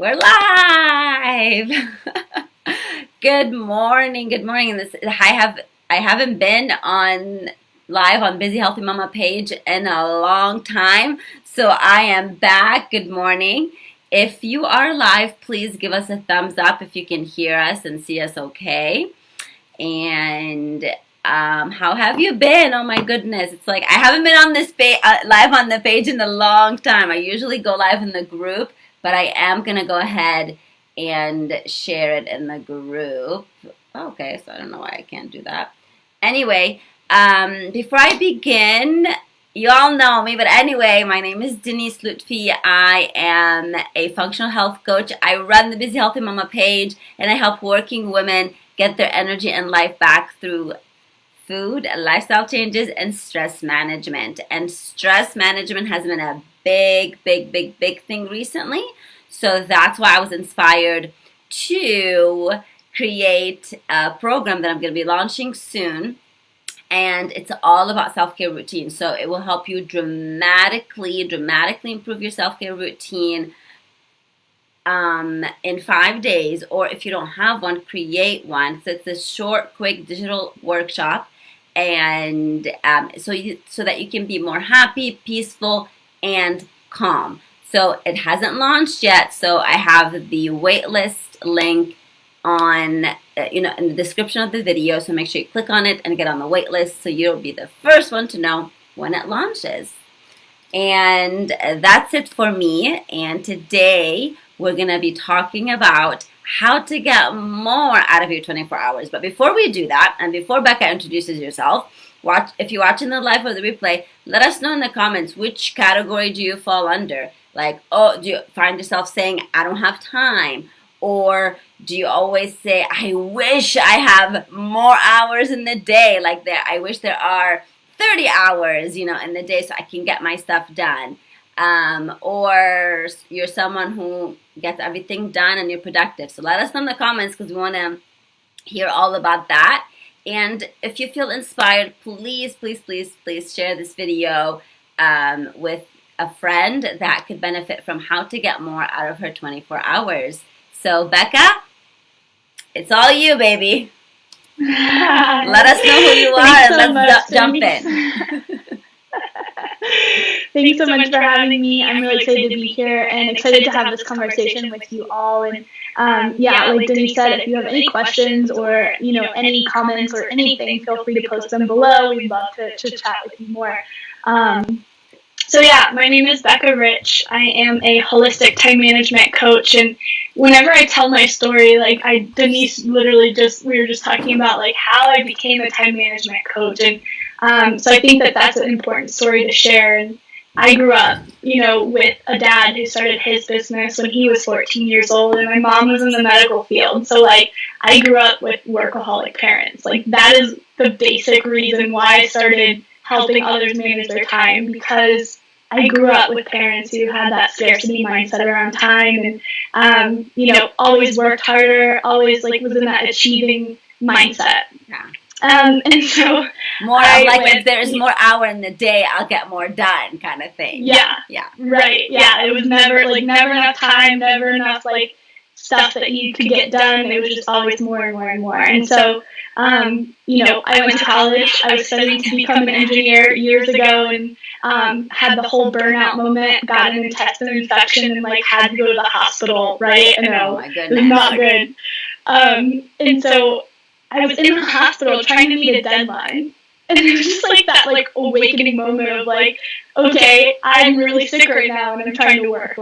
We're live. Good morning. Good morning. I haven't been on live on Busy Healthy Mama page in a long time, so I am back. Good morning. If you are live, please give us a thumbs up if you can hear us and see us okay. And how have you been? Oh my goodness. It's like I haven't been on this live on the page in a long time. I usually go live in the group, but I am going to go ahead and share it in the group. Okay, so I don't know why I can't do that. Anyway, before I begin, you all know me, but anyway, my name is Denise Lutfi. I am a functional health coach. I run the Busy Healthy Mama page, and I help working women get their energy and life back through food, lifestyle changes, and stress management. And stress management has been a big thing recently. So that's why I was inspired to create a program that I'm going to be launching soon. And it's all about self-care routine. So it will help you dramatically improve your self-care routine in 5 days, or if you don't have one, create one. So it's a short, quick digital workshop, and so that you can be more happy, peaceful, and calm. So it hasn't launched yet. So I have the waitlist link on in the description of the video. So make sure you click on it and get on the waitlist, so you'll be the first one to know when it launches. And that's it for me. And today we're going to be talking about how to get more out of your 24 hours. But before we do that, and before Becca introduces herself, if you're watching the live or the replay, let us know in the comments, which category do you fall under? Like, do you find yourself saying, I don't have time? Or do you always say, I wish I have more hours in the day? Like I wish there are 30 hours, in the day so I can get my stuff done. Or you're someone who gets everything done and you're productive. So let us know in the comments, because we want to hear all about that. And if you feel inspired, please share this video with a friend that could benefit from how to get more out of her 24 hours. So Becca, it's all you, baby. Let us know who you are, and let's jump in. Thanks so much for having me. I'm really excited to be here and excited to have this conversation with you all. And like Denise said, if you have any questions or any comments or anything, feel free to post them below. We'd love to chat with you more. My name is Becca Rich. I am a holistic time management coach, and whenever I tell my story, Denise literally we were just talking about how I became a time management coach, and so I think that that's an important story to share. And I grew up, with a dad who started his business when he was 14 years old, and my mom was in the medical field. So I grew up with workaholic parents. That is the basic reason why I started helping others manage their time, because I grew up with parents who had that scarcity mindset around time, and always worked harder, always was in that achieving mindset. Yeah. And so if there's more hour in the day, I'll get more done, kind of thing. Yeah. Right. Yeah. It was never enough time, never enough stuff that you could get done. It was just always more and more and more. And so, I went to college. I was studying to become an engineer years ago, and had the whole burnout moment, got an intestinal infection, and had to go to the hospital. Right. And oh my goodness. It was not good. And so I was in the hospital trying to meet a deadline, and it was just that awakening moment of okay, I'm really sick right now and I'm trying to work,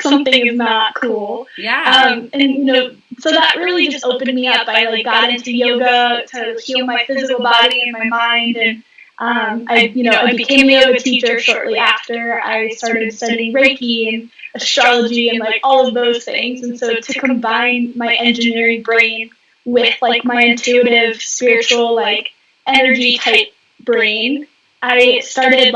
something is not cool. Yeah. So that really just opened me up. I got into yoga to heal my physical body and my mind, and I became a yoga teacher shortly after. I started studying Reiki and astrology and all of those things. And so to combine my engineering brain with my intuitive, spiritual, energy type brain, I started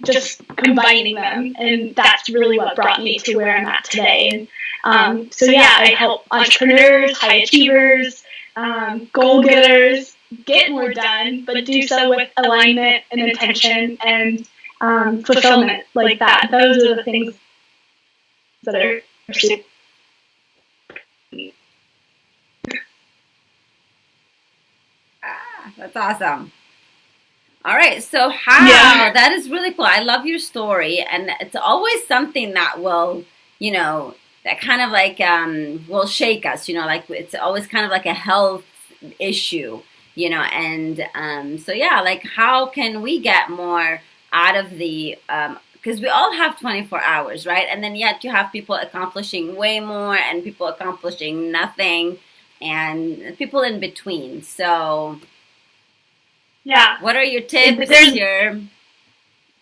just combining them, and that's really what brought me to where I'm at today. And I help entrepreneurs, high achievers, goal getters get more done, but do so with alignment and intention and fulfillment, that. Those are the things that are super. That's awesome. All right, so Yeah. that is really cool. I love your story, and it's always something that will, that kind of like will shake us. Like it's always kind of like a health issue. And so yeah, like how can we get more out of the because we all have 24 hours, right? And then yet you have people accomplishing way more, and people accomplishing nothing, and people in between. So Yeah. what are your tips? There's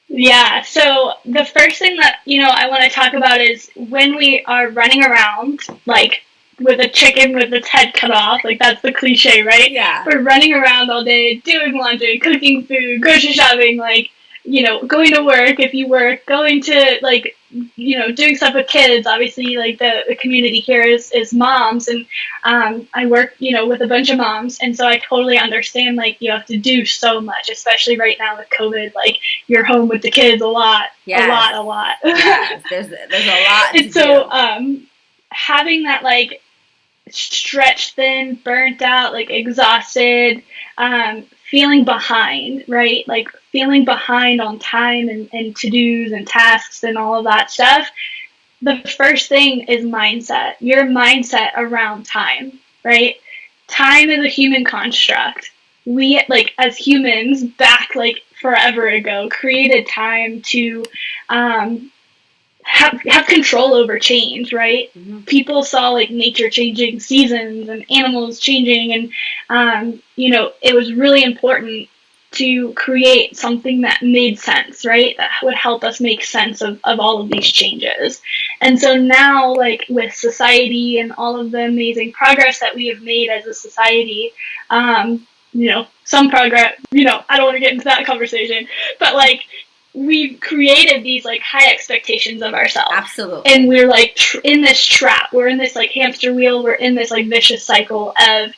Yeah, so the first thing that, I want to talk about is when we are running around, like with a chicken with its head cut off, like that's the cliche, right? Yeah. We're running around all day, doing laundry, cooking food, grocery shopping, like, going to work if you work, going to, like, doing stuff with kids. Obviously, like the community here is moms, and I work, with a bunch of moms, and so I totally understand, like, you have to do so much, especially right now with COVID, like, you're home with the kids a lot, Yes. a lot. Yes. There's a lot to And so, do. having that, like, stretched thin, burnt out, like exhausted, feeling behind, right? Like feeling behind on time and to dos and tasks and all of that stuff. The first thing is mindset, your mindset around time, right? Time is a human construct. We, like, as humans, back like forever ago, created time to have control over change, right? Mm-hmm. People saw like nature changing, seasons and animals changing, and it was really important to create something that made sense, right? That would help us make sense of all of these changes. And so now, like with society and all of the amazing progress that we have made as a society, some progress, I don't want to get into that conversation, but like we've created these like high expectations of ourselves. Absolutely. And we're like in this trap. We're in this like hamster wheel. We're in this like vicious cycle of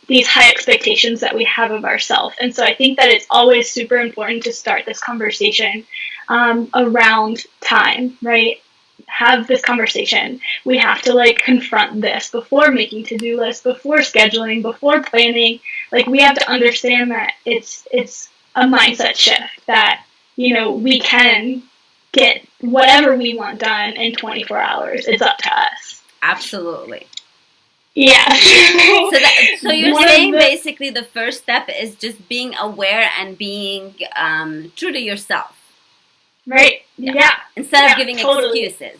these high expectations that we have of ourselves. And so I think that it's always super important to start this conversation around time, right? Have this conversation. We have to like confront this before making to-do lists, before scheduling, before planning. Like we have to understand that it's a mindset shift that, we can get whatever we want done in 24 hours. It's up to us. Absolutely. Yeah. So you're saying basically the first step is just being aware and being true to yourself. Right. Yeah. Instead of giving excuses.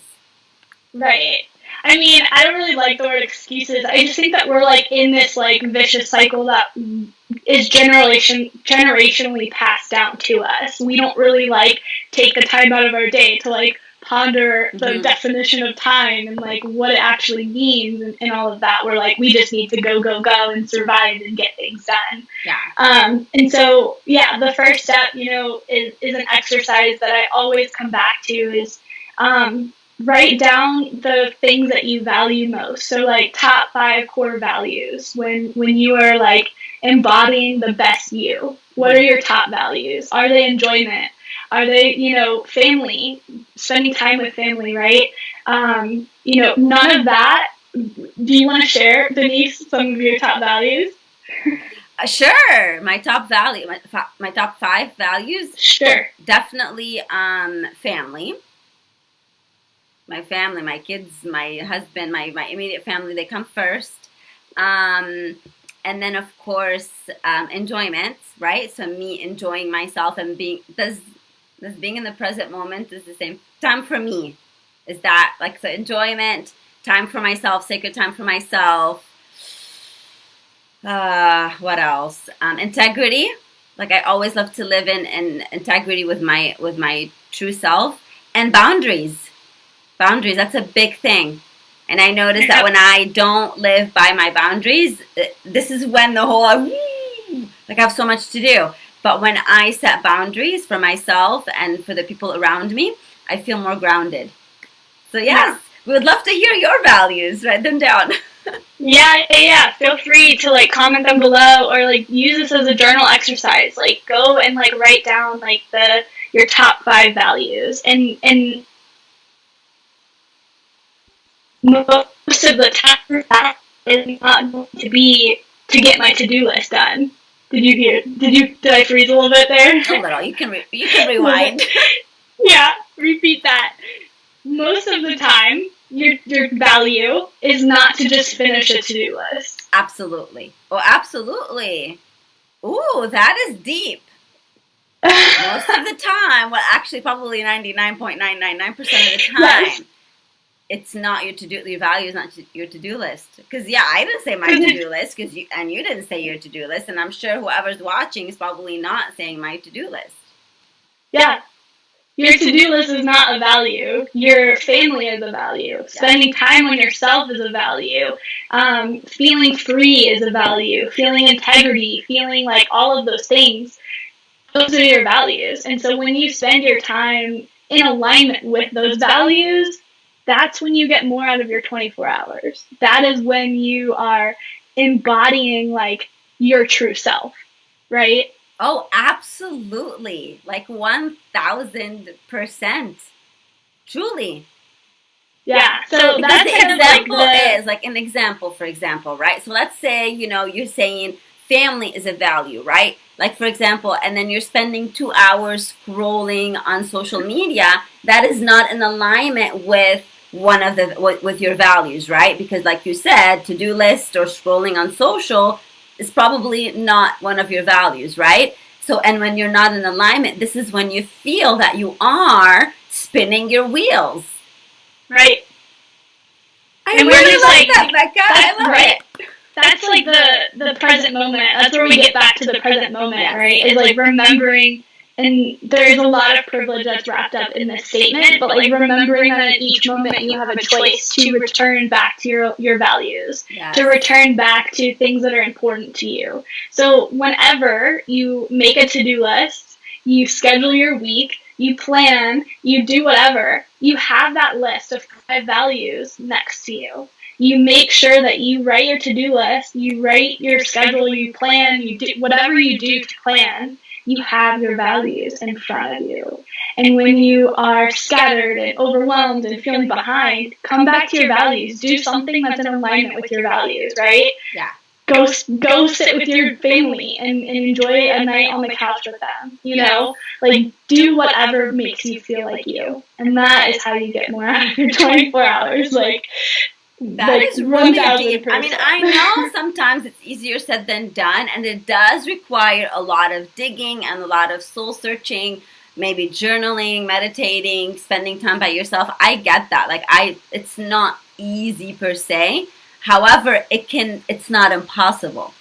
Right. I mean, I don't really like the word excuses. I just think that we're like in this like vicious cycle that is generationally passed down to us. We don't really like take the time out of our day to like ponder the definition of time and like what it actually means and all of that. We're like, we just need to go and survive and get things done. Yeah. And so the first step, is an exercise that I always come back to is write down the things that you value most. So like top 5 core values when you are like embodying the best you. What are your top values? Are they enjoyment? Are they, family, spending time with family, right? None of that. Do you want to share, Denise, some of your top values? Sure. My top top 5 values. Sure. Definitely family. My family, my kids, my husband, my immediate family, they come first. And then, of course, enjoyment, right? So me enjoying myself and being in the present moment is the same. Time for me is that, like, the enjoyment, time for myself, sacred time for myself. What else? Integrity. Like, I always love to live in integrity with my true self. And boundaries. Boundaries, that's a big thing. And I notice that when I don't live by my boundaries, this is when the whole, like I have so much to do. But when I set boundaries for myself and for the people around me, I feel more grounded. So yes, we would love to hear your values. Write them down. Yeah. Feel free to like comment them below or like use this as a journal exercise. Like go and like write down like your top 5 values and most of the time that is not going to be to get my to-do list done. Did I freeze a little bit there? A little. You can rewind. Yeah, repeat that. Most of the time, your value is not to just finish a to-do list. Absolutely. Oh, absolutely. Ooh, that is deep. Most of the time, well, actually, probably 99.999% of the time, yes. It's not your to-do. Your value is not your to-do list. Because I didn't say my to-do list, you didn't say your to-do list, and I'm sure whoever's watching is probably not saying my to-do list. Yeah. Your to-do list is not a value. Your family is a value. Spending time on yourself is a value. Feeling free is a value. Feeling integrity, feeling like all of those things, those are your values. And so when you spend your time in alignment with those values, that's when you get more out of your 24 hours. That is when you are embodying like your true self, right? Oh, absolutely. Like 1000%. Truly. Yeah. So because that's the example is like an example, for example, right? So let's say, you're saying family is a value, right? Like, for example, and then you're spending 2 hours scrolling on social media. That is not in alignment with with your values, right? Because like you said, to-do list or scrolling on social is probably not one of your values, right? So, and when you're not in alignment, this is when you feel that you are spinning your wheels. Right. I really like that, Becca. I love it. That's like the present moment. That's where we get back to the present moment, yes. Right? Is like remembering, and there's a lot of privilege that's wrapped up in this statement, but like remembering that in each moment you have a choice to return back to your values, yes. To return back to things that are important to you. So whenever you make a to-do list, you schedule your week, you plan, you do whatever, you have that list of 5 values next to you. You make sure that you write your to-do list, you write your schedule, you plan, you do whatever you do to plan, you have your values in front of you. And when you are scattered and overwhelmed and feeling behind, come back to your values. Do something that's in alignment with your values, right? Yeah. Go sit with your family and enjoy a night on the couch with them, you know? Like, do whatever makes you feel like you. And that is how you get more out of your 24 hours. That is really deep. I mean, I know sometimes it's easier said than done, and it does require a lot of digging and a lot of soul searching, maybe journaling, meditating, spending time by yourself. I get that. It's not easy per se. However, it's not impossible.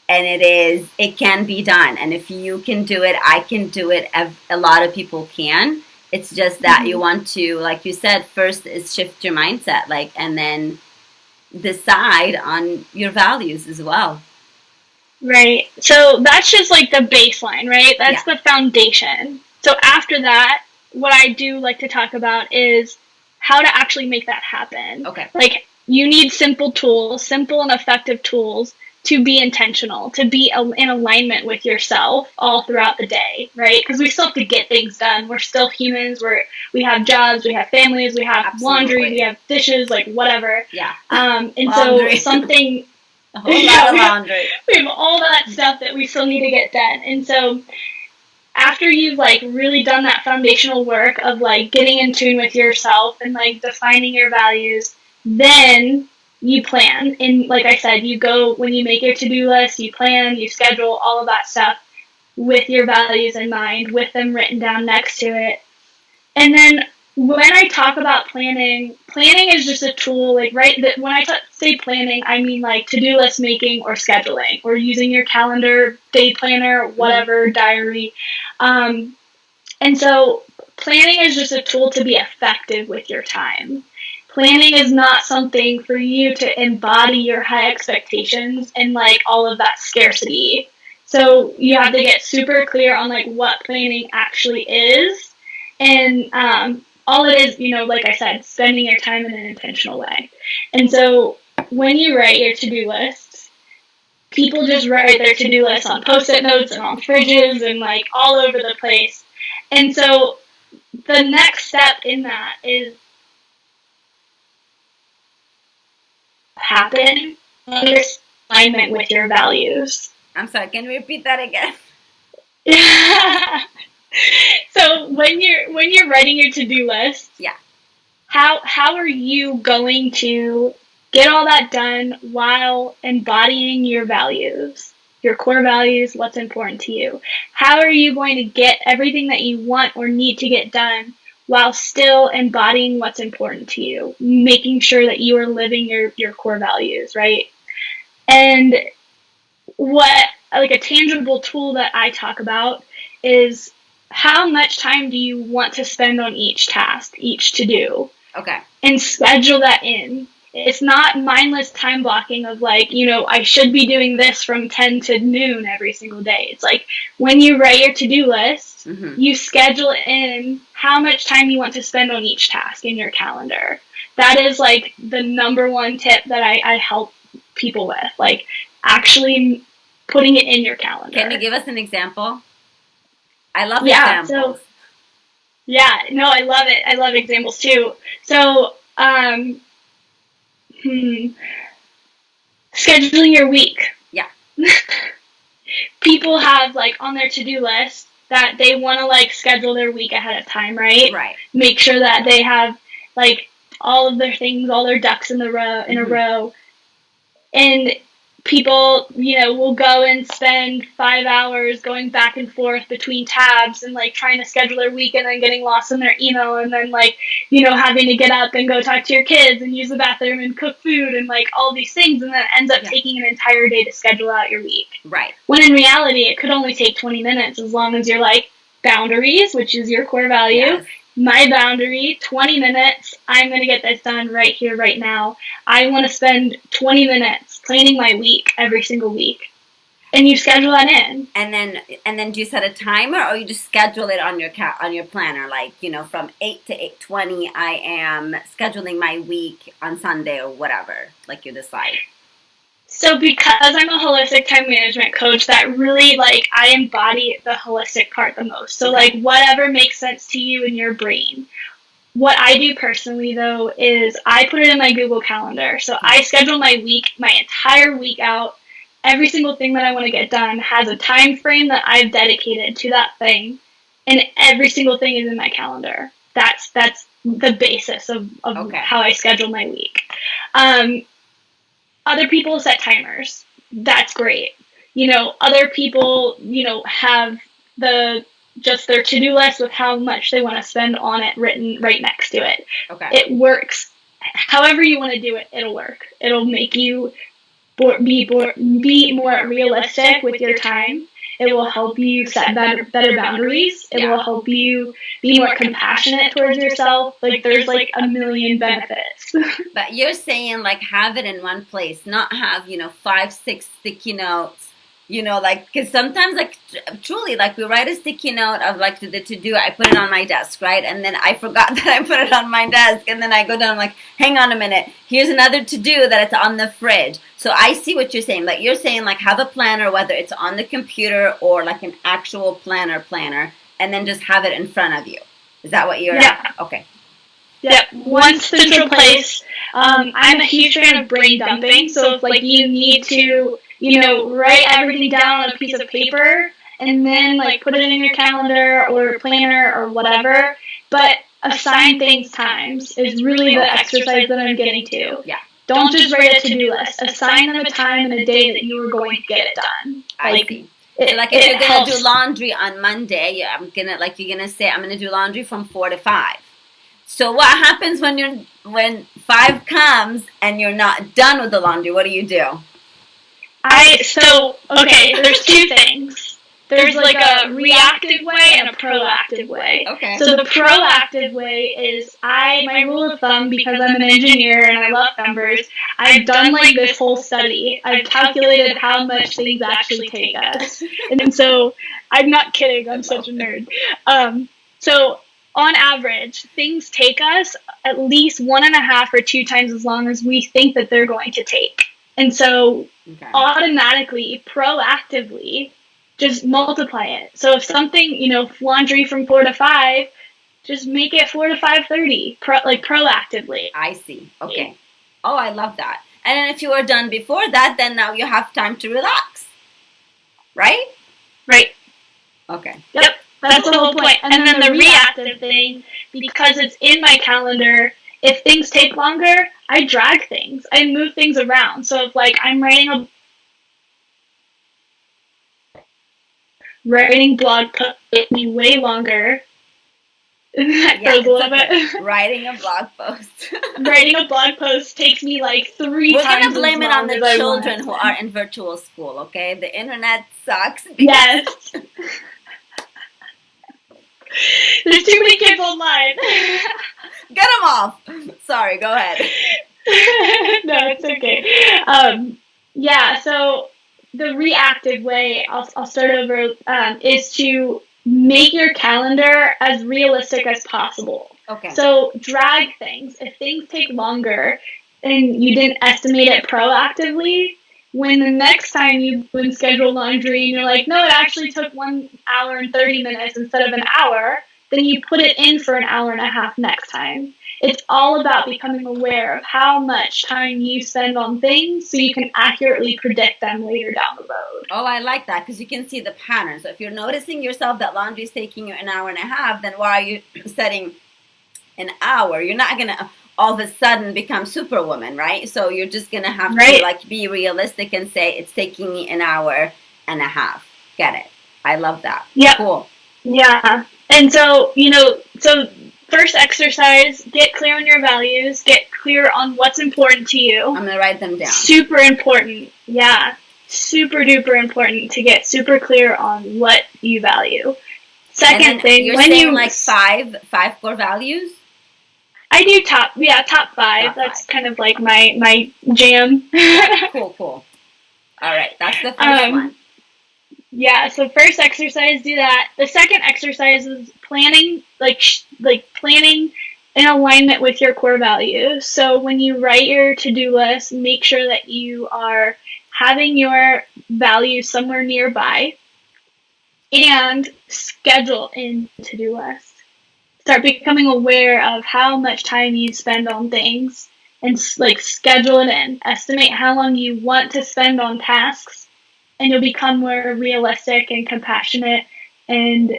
And it can be done. And if you can do it, I can do it. A lot of people can. It's just that you want to, like you said, first is shift your mindset, and then decide on your values as well. Right. So that's just like the baseline, right? That's the foundation. So after that, what I do like to talk about is how to actually make that happen. Okay. Like, you need simple and effective tools to be intentional, to be in alignment with yourself all throughout the day, right? Because we still have to get things done. We're still humans. We have jobs, we have families, we have laundry, we have dishes, whatever. Yeah. And laundry. So something... A whole lot of laundry. We have all that stuff that we still need to get done. And so after you've really done that foundational work of getting in tune with yourself and defining your values, then you plan. And like I said, you go, when you make your to-do list, you plan, you schedule all of that stuff with your values in mind, with them written down next to it. And then when I talk about planning is just a tool, when I say planning, I mean to-do list making or scheduling or using your calendar, day planner, whatever, diary. And so planning is just a tool to be effective with your time. Planning is not something for you to embody your high expectations and all of that scarcity. So you have to get super clear on what planning actually is. And all it is, like I said, spending your time in an intentional way. And so when you write your to-do lists, people just write their to-do lists on Post-it notes and on fridges and all over the place. And so the next step in that is happen under alignment with your values. I'm sorry, can you repeat that again? So when you're writing your to-do list, Yeah. How are you going to get all that done while embodying your values, your core values, what's important to you? How are you going to get everything that you want or need to get done while still embodying what's important to you, making sure that you are living your core values, right? And what, like, a tangible tool that I talk about is how much time do you want to spend on each task, each to do? Okay. And schedule that in. It's not mindless time blocking of like, I should be doing this from 10 to noon every single day. It's like when you write your to-do list, you schedule in how much time you want to spend on each task in your calendar. That is like the number one tip that I help people with, like actually putting it in your calendar. Can you give us an example? I love examples. So, yeah, no, I love it. I love examples too. So, scheduling your week. Yeah. People have like on their to-do list that they want to like schedule their week ahead of time, right? Right. Make sure that they have like all of their things, all their ducks in a row. And people, will go and spend 5 hours going back and forth between tabs and like trying to schedule their week and then getting lost in their email and then like, having to get up and go talk to your kids and use the bathroom and cook food and like all these things, and then it ends up taking an entire day to schedule out your week. Right. When in reality, it could only take 20 minutes as long as you're like boundaries, which is your core value. Yes. My boundary, 20 minutes, I'm going to get this done right here, right now. I want to spend 20 minutes planning my week every single week. And you schedule that in. And then do you set a timer, or you just schedule it on your planner? Like, from 8 to 8:20, I am scheduling my week on Sunday or whatever, like you decide. So because I'm a holistic time management coach, that really, like, I embody the holistic part the most. So, like, whatever makes sense to you in your brain. What I do personally, though, is I put it in my Google Calendar. So I schedule my week, my entire week out. Every single thing that I want to get done has a time frame that I've dedicated to that thing. And every single thing is in my calendar. That's the basis of how I schedule my week. Other people set timers. That's great. Other people, have just their to-do list with how much they want to spend on it written right next to it. Okay. It works. However you want to do it, it'll work. It'll make you be more realistic with your time. It will help you set better boundaries. It will help you be more compassionate towards yourself. Like, there's like a million benefits. But you're saying like have it in one place, not have 5, 6 sticky notes. Because sometimes, like, truly, like, we write a sticky note of, like, the to-do, I put it on my desk, right? And then I forgot that I put it on my desk, and then I go down, I'm like, hang on a minute, here's another to-do that it's on the fridge. So I see what you're saying. Like, you're saying, like, have a planner, whether it's on the computer or, like, an actual planner, and then just have it in front of you. Is that what you're... Yeah. Okay. Yep, one central place. I'm a huge fan of brain dumping, so if, like, you need to... write everything down on a piece of paper and then, like, put it in your calendar or planner or whatever. But assign things times is really the exercise that I'm getting to. Yeah. Don't just write a to-do list. Assign them a time and a day that you are going to get it done. I see. So, like, if you're going to do laundry on Monday, you're going to say, I'm going to do laundry from 4 to 5. So what happens when 5 comes and you're not done with the laundry? What do? There's 2 things. There's like a reactive way and a proactive way. Okay. So the proactive way is my rule of thumb, because I'm an engineer and I love numbers, I've done like this whole study. I've calculated how much things actually take us. And so I'm not kidding, I'm such a nerd. So on average, things take us at least 1.5 or 2 times as long as we think that they're going to take. And so automatically, proactively, just multiply it. So if something, laundry from 4 to 5, just make it 4 to 5:30, proactively. I see. Okay. Oh, I love that. And then if you were done before that, then now you have time to relax. Right? Right. Okay. Yep. That's the whole point. And then the reactive thing, because it's in my calendar, if things take longer, I drag things. I move things around. So if like I'm writing blog posts takes me way longer. That goes a little bit. Writing a blog post. Writing a blog post takes me like 3 We're times. We're gonna blame it on the children who are in virtual school. Okay, the internet sucks. Yes. There's too many kids online. Get them off. Sorry, go ahead. No, it's okay. Yeah, so the reactive way, I'll start over, is to make your calendar as realistic as possible. Okay. So drag things. If things take longer and you didn't estimate it proactively, when the next time you schedule laundry and you're like, no, it actually took 1 hour and 30 minutes instead of an hour, then you put it in for an hour and a half next time. It's all about becoming aware of how much time you spend on things so you can accurately predict them later down the road. Oh, I like that because you can see the pattern. So if you're noticing yourself that laundry is taking you an hour and a half, then why are you setting an hour? You're not going to all of a sudden become superwoman, right? So you're just going to have to like be realistic and say it's taking me an hour and a half. Get it? I love that. Yeah. Cool. Yeah. And so, so first exercise, get clear on your values, get clear on what's important to you. I'm going to write them down. Super important. Yeah. Super duper important to get super clear on what you value. Second thing, you're saying like five core values? I do top 5. That's kind of like my jam. Cool. All right, that's the first one. Yeah, so first exercise, do that. The second exercise is planning, like planning in alignment with your core values. So when you write your to-do list, make sure that you are having your values somewhere nearby and schedule in to-do list. Start becoming aware of how much time you spend on things and like schedule it in. Estimate how long you want to spend on tasks, and you'll become more realistic and compassionate and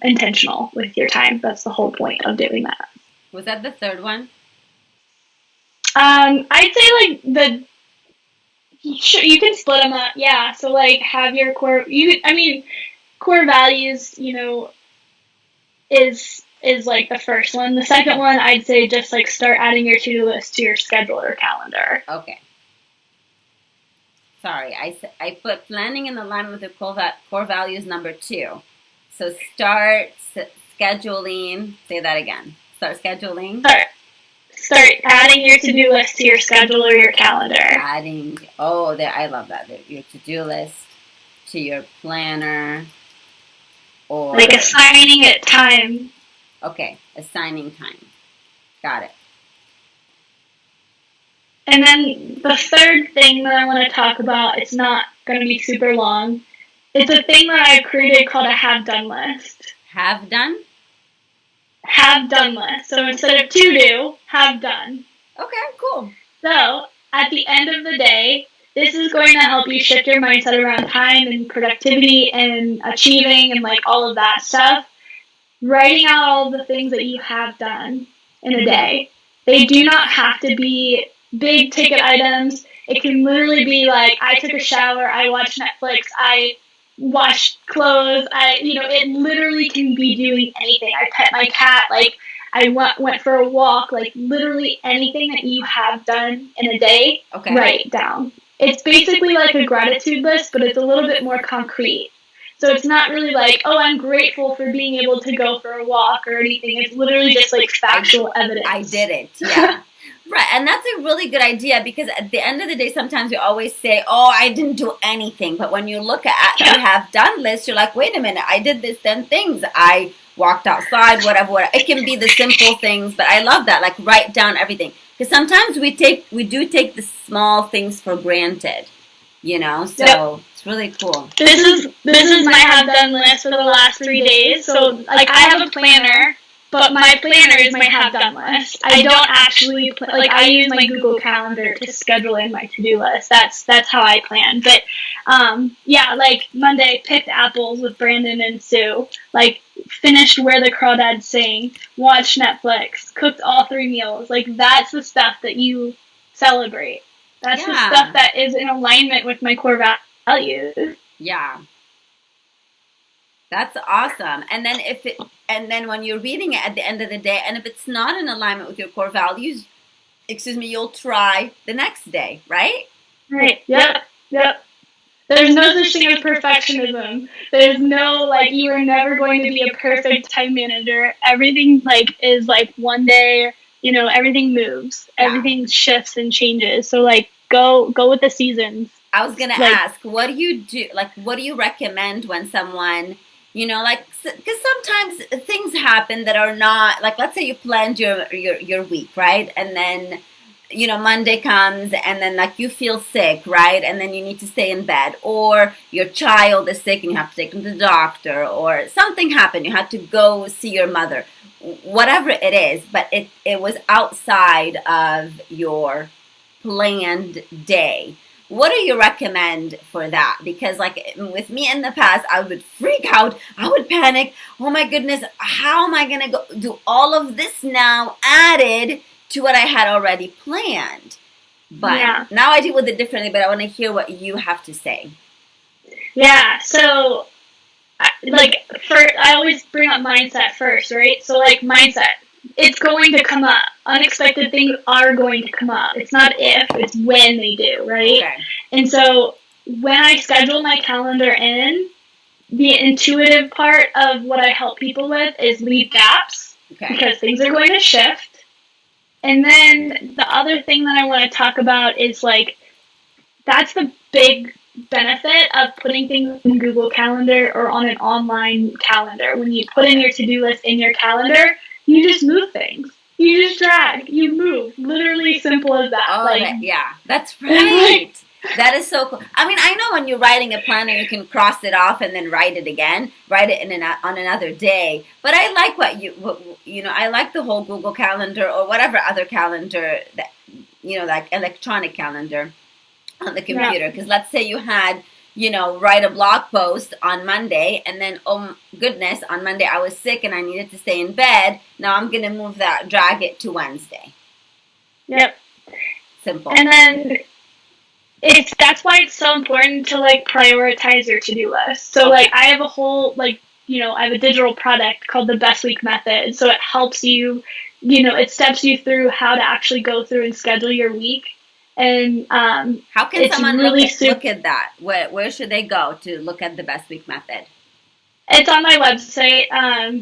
intentional with your time. That's the whole point of doing that. Was that the third one? I'd say like you can split them up. Yeah. So like have your core. Core values. Is like the first one. The second one, I'd say just like start adding your to-do list to your schedule or calendar. Okay. Sorry, I put planning in alignment with the core values number 2. So start scheduling. Say that again. Start scheduling. Start adding your to-do list to your schedule or your calendar. I love that. Your to-do list to your planner. Or like assigning it time. Okay, assigning time. Got it. And then the third thing that I want to talk about, it's not going to be super long. It's a thing that I created called a have done list. Have done? Have done list. So instead of to do, have done. Okay, cool. So at the end of the day, this is going to help you shift your mindset around time and productivity and achieving and like all of that stuff. Writing out all the things that you have done in a day. They do not have to be big ticket items. It can literally be like, I took a shower, I watched Netflix, I washed clothes, it literally can be doing anything. I pet my cat, like I went for a walk, like literally anything that you have done in a day, write it down. It's basically like a gratitude list, but it's a little bit more concrete. So it's not really like, oh, I'm grateful for being able to go for a walk or anything. It's literally just like factual evidence. I did it, yeah. Right, and that's a really good idea because at the end of the day, sometimes we always say, oh, I didn't do anything. But when you look at the have done list, you're like, wait a minute, I did this 10 things. I walked outside, whatever. It can be the simple things, but I love that, like write down everything. Because sometimes we do take the small things for granted, so it's really cool. This is my have done list for the last 3 days. So like I have a planner But my planner is my have done list. I don't actually like I use my Google Calendar to schedule in my to do list. That's how I plan. But yeah, like Monday, picked apples with Brandon and Sue. Like finished Where the Crawdads Sing, watched Netflix, cooked all 3 meals. Like that's the stuff that you celebrate. That's the stuff Yeah. that is in alignment with my core values. Yeah. That's awesome. And then when you're reading it at the end of the day, and if it's not in alignment with your core values, excuse me, you'll try the next day, right? Right. Yep. Yep. There's no such thing as perfectionism. There's no like you are never going to be a perfect time manager. Everything like is like one day, everything moves. Yeah. Everything shifts and changes. So like go with the seasons. I was gonna Like ask, what do you do? Like, what do you recommend when someone, like, because sometimes things happen that are not like, let's say you planned your week, right? And then, Monday comes, and then like you feel sick, right? And then you need to stay in bed, or your child is sick and you have to take them to the doctor, or something happened, you had to go see your mother, whatever it is, but it was outside of your planned day. What do you recommend for that? Because like with me in the past, I would freak out, I would panic. Oh my goodness, how am I gonna go do all of this now added to what I had already planned? But yeah. now I deal with it differently, but I want to hear what you have to say. Yeah. So like I always bring up mindset first, right? So like mindset, it's going to come up. Unexpected things are going to come up. It's not if, it's when they do, right? Okay. And so when I schedule my calendar in, the intuitive part of what I help people with is leave gaps Okay. because things are going to shift. And then the other thing that I want to talk about is like that's the big benefit of putting things in Google Calendar or on an online calendar. When you put in your to-do list in your calendar, you just move things. You just drag, you move. Literally simple as that. Oh, Like, yeah, that's like right. That is so cool. I mean, I know when you're writing a planner, you can cross it off and then write it again, write it on another day. But I like I like the whole Google Calendar or whatever other calendar that, like electronic calendar on the yeah, computer. Because let's say you had, write a blog post on Monday, and then, oh goodness, on Monday I was sick and I needed to stay in bed. Now I'm going to move that, drag it to Wednesday. yep. Simple. And then that's why it's so important to like prioritize your to-do list. So like I have a whole I have a digital product called the Best Week Method. So it helps you, it steps you through how to actually go through and schedule your week. And how can it's someone really look at that? Where should they go to look at the Best Week Method? It's on my website,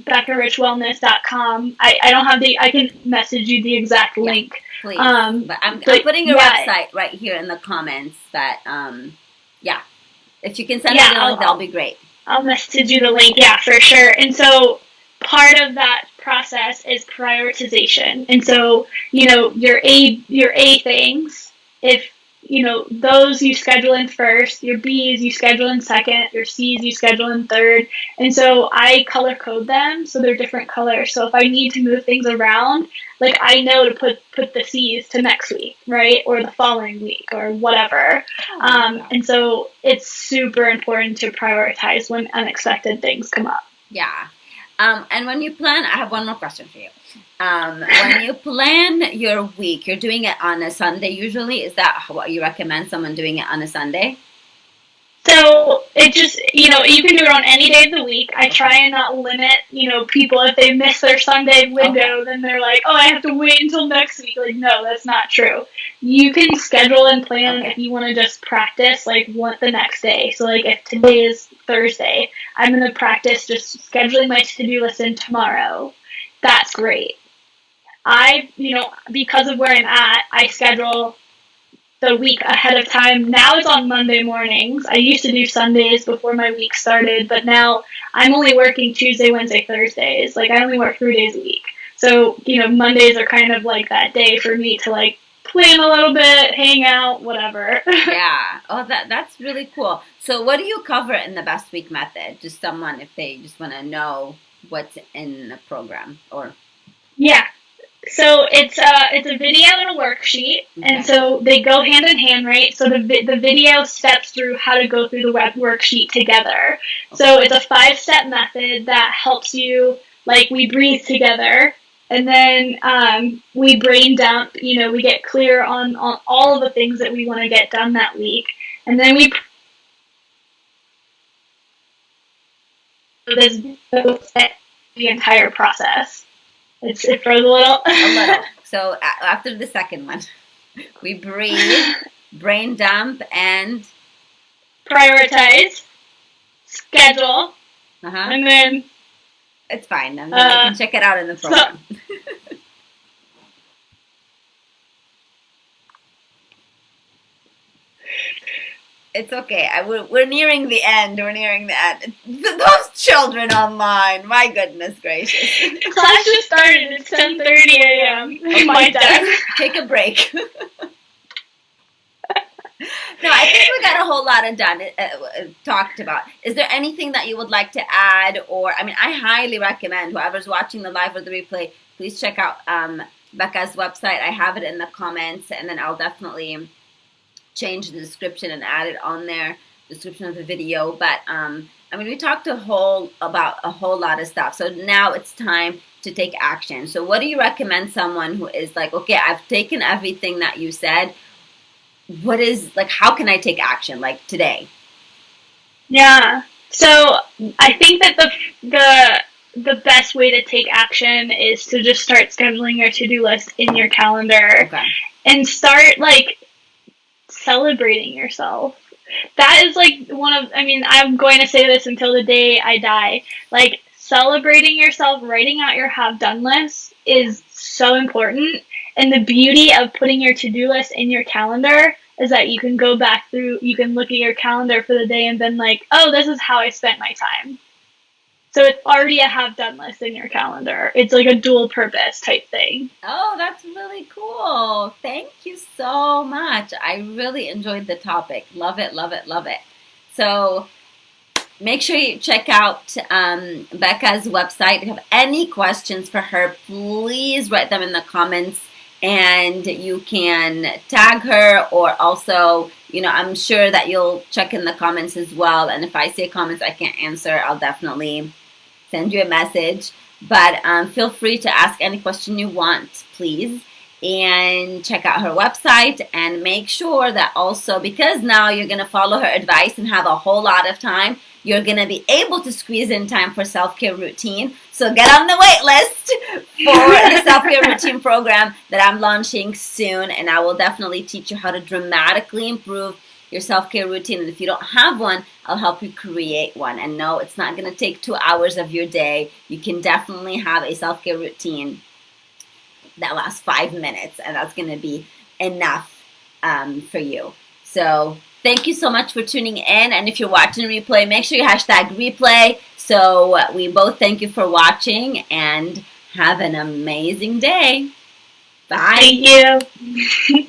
BeccaRichWellness.com. I don't have I can message you the exact link. Please. But I'm putting your website right here in the comments. But yeah, if you can send me the link, that'll be great. I'll message you the link. Yeah, for sure. And so part of that process is prioritization. And so your A things, if those you schedule in first, your B's you schedule in second, your C's you schedule in third. And so I color code them so they're different colors. So if I need to move things around, like I know to put the C's to next week, right? Or the following week or whatever. And so it's super important to prioritize when unexpected things come up. Yeah. And when you plan, I have one more question for you. When you plan your week, you're doing it on a Sunday usually. Is that what you recommend, someone doing it on a Sunday? So it just, you can do it on any day of the week. I try and not limit, people if they miss their Sunday window, then they're like, oh, I have to wait until next week. Like, no, that's not true. You can schedule and plan if you want to just practice, like, the next day. So, like, if today is Thursday, I'm going to practice just scheduling my to-do list in tomorrow. That's great. Because of where I'm at, I schedule the week ahead of time. Now it's on Monday mornings. I used to do Sundays before my week started, but now I'm only working Tuesday, Wednesday, Thursdays. Like I only work 3 days a week. So, Mondays are kind of like that day for me to like plan a little bit, hang out, whatever. Yeah. Oh, that's really cool. So what do you cover in the Best Week Method? Just someone if they just want to know what's in the program? Or Yeah. So it's a video and a worksheet, okay. and so they go hand in hand, right? So the video steps through how to go through the web worksheet together. Okay. So it's a 5-step method that helps you, like, we breathe together, and then we brain dump. You know, we get clear on all of the things that we want to get done that week, and then we this the entire process. It froze a little. A little. So after the second one, we breathe, brain dump, and prioritize, schedule, uh-huh. and then It's fine. You can check it out in the program. So, it's okay. We're nearing the end. We're nearing the end. Those children online. My goodness gracious. Class just started. It's 10:30 a.m. Oh, my time. Take a break. No, I think we got a whole lot of talked about. Is there anything that you would like to add? Or, I mean, I highly recommend whoever's watching the live or the replay, please check out Becca's website. I have it in the comments, and then I'll definitely change the description and add it on there, description of the video. But I mean, we talked about a whole lot of stuff. So now it's time to take action. So what do you recommend someone who is like, okay, I've taken everything that you said. What is, like, how can I take action, like, today? Yeah. So I think that the best way to take action is to just start scheduling your to-do list in your calendar. Okay. And start, like, celebrating yourself. That is, like, I'm going to say this until the day I die. Like, celebrating yourself, writing out your have done list is so important. And the beauty of putting your to-do list in your calendar is that you can go back through, you can look at your calendar for the day and then, like, oh, this is how I spent my time. So it's already a have done list in your calendar. It's like a dual purpose type thing. Oh, that's really cool. Thank you so much. I really enjoyed the topic. Love it, love it, love it. So make sure you check out Becca's website. If you have any questions for her, please write them in the comments. And you can tag her, or also, you know, I'm sure that you'll check in the comments as well. And if I see comments I can't answer, I'll definitely send you a message. But feel free to ask any question you want, please. And check out her website, and make sure that also, because now you're going to follow her advice and have a whole lot of time, you're going to be able to squeeze in time for self-care routine. So get on the wait list for the self-care routine program that I'm launching soon. And I will definitely teach you how to dramatically improve your self-care routine. And if you don't have one, I'll help you create one. And no, it's not going to take 2 hours of your day. You can definitely have a self-care routine that lasts 5 minutes. And that's going to be enough for you. So thank you so much for tuning in. And if you're watching replay, make sure you hashtag replay. So we both thank you for watching, and have an amazing day. Bye. Thank you.